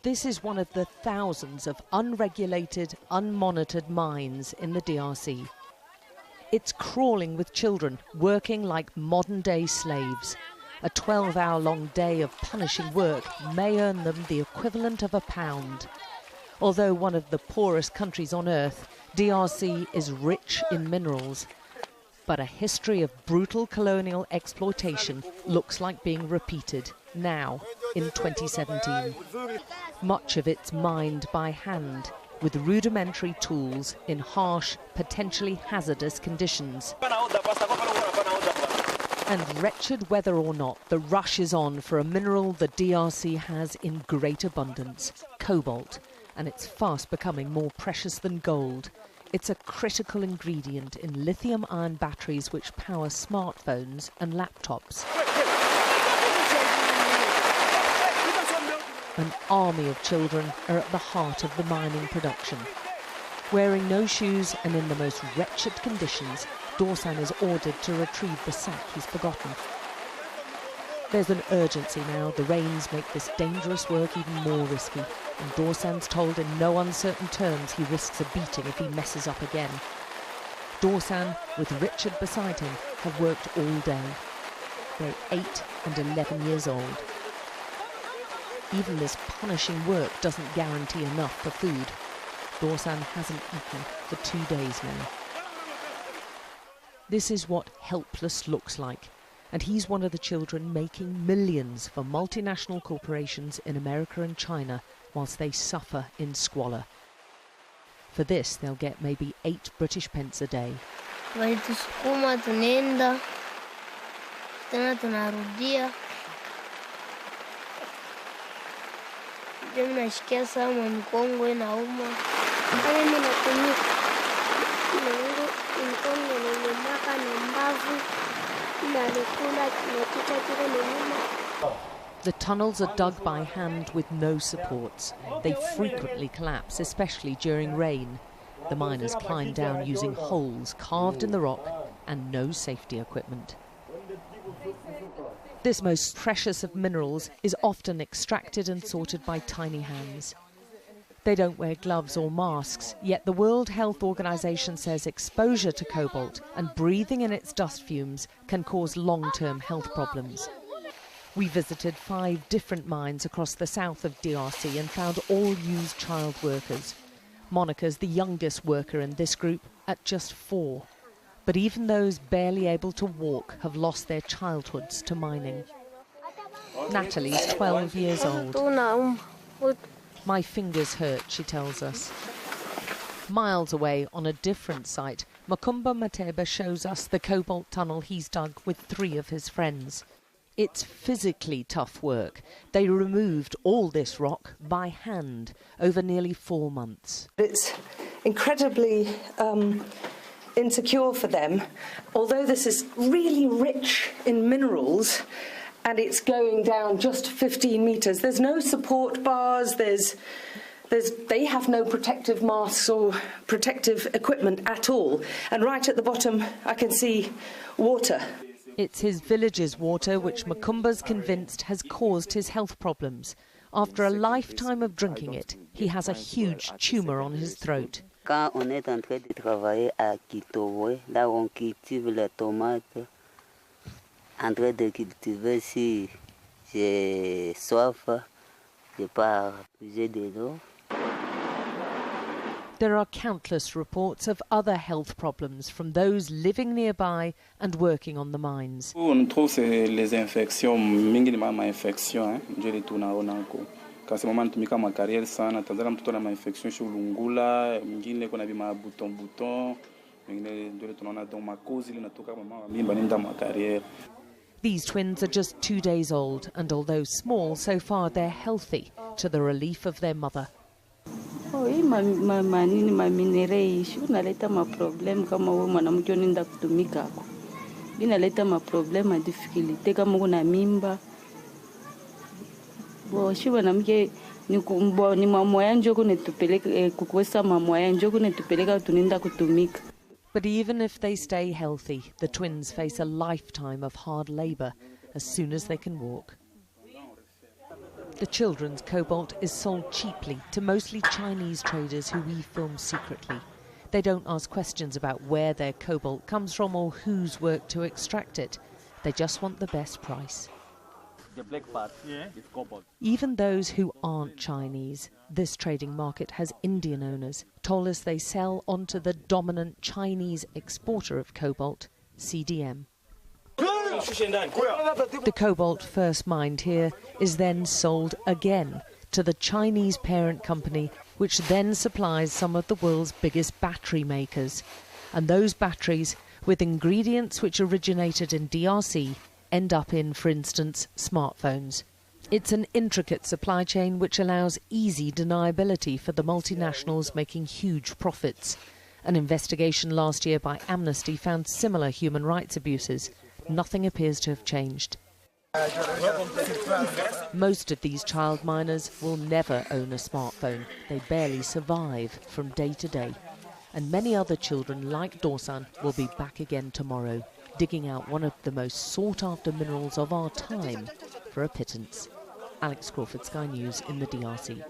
This is one of the thousands of unregulated, unmonitored mines in the DRC. It's crawling with children, working like modern-day slaves. A 12-hour-long day of punishing work may earn them the equivalent of £1. Although one of the poorest countries on earth, DRC is rich in minerals. But a history of brutal colonial exploitation looks like being repeated now, in 2017. Much of it's mined by hand, with rudimentary tools in harsh, potentially hazardous conditions. And wretched whether or not, the rush is on for a mineral the DRC has in great abundance, cobalt, and it's fast becoming more precious than gold. It's a critical ingredient in lithium-ion batteries which power smartphones and laptops. An army of children are at the heart of the mining production. Wearing no shoes and in the most wretched conditions, Dorsan is ordered to retrieve the sack he's forgotten. There's an urgency now. The rains make this dangerous work even more risky, and Dorsan's told in no uncertain terms he risks a beating if he messes up again. Dorsan, with Richard beside him, have worked all day. They're 8 and 11 years old. Even this punishing work doesn't guarantee enough for food. Dorsan hasn't eaten for 2 days now. This is what helpless looks like, and he's one of the children making millions for multinational corporations in America and China whilst they suffer in squalor. For this, they'll get maybe 8 British pence a day. The tunnels are dug by hand with no supports. They frequently collapse, especially during rain. The miners climb down using holes carved in the rock and no safety equipment. This most precious of minerals is often extracted and sorted by tiny hands. They don't wear gloves or masks, yet the World Health Organization says exposure to cobalt and breathing in its dust fumes can cause long-term health problems. We visited 5 different mines across the south of DRC and found all use child workers. Monica's the youngest worker in this group at just 4. But even those barely able to walk have lost their childhoods to mining. Natalie's 12 years old. My fingers hurt, she tells us. Miles away on a different site, Makumba Mateba shows us the cobalt tunnel he's dug with 3 of his friends. It's physically tough work. They removed all this rock by hand over nearly 4 months. It's incredibly insecure for them. Although this is really rich in minerals and it's going down just 15 metres, there's no support bars, they have no protective masks or protective equipment at all. And right at the bottom I can see water. It's his village's water which Makumba's convinced has caused his health problems. After a lifetime of drinking it, he has a huge tumour on his throat. Quand on est en train de travailler à Quito, là on cultive la tomate, en train de cultiver, si j'ai soif, je pars puiser de l'eau. There are countless reports of other health problems from those living nearby and working on the mines. On trouve les infections, minimum infection, je retourne à Onako. Kasi mama anatumika makariere sana, tazama mtoto na infection shulungula, mwingine kuna bima buton, mwingine ndio tunaona donc makozi linatoka mama wa mimba nenda makariere. These twins are just 2 days old, and although small, so far they're healthy, to the relief of their mother. Unaleta maproblem kama wewe mwanamke unaenda kutumika hapo. Inaleta maproblem na difficulty kama una mimba. Shi mwanamke ni mama yangu kunetupeleka kukwesa mama yangu kunetupeleka tunaenda kutumika. But even if they stay healthy, the twins face a lifetime of hard labour as soon as they can walk. The children's cobalt is sold cheaply to mostly Chinese traders who we film secretly. They don't ask questions about where their cobalt comes from or who's worked to extract it. They just want the best price. The black part is cobalt. Even those who aren't Chinese, this trading market has Indian owners, told us they sell onto the dominant Chinese exporter of cobalt, CDM. The cobalt first mined here is then sold again to the Chinese parent company, which then supplies some of the world's biggest battery makers. And those batteries, with ingredients which originated in DRC, end up in, for instance, smartphones. It's an intricate supply chain which allows easy deniability for the multinationals making huge profits. An investigation last year by Amnesty found similar human rights abuses. Nothing appears to have changed. Most of these child miners will never own a smartphone. They barely survive from day to day. And many other children like Dorsan will be back again tomorrow, digging out one of the most sought-after minerals of our time for a pittance. Alex Crawford, Sky News in the DRC.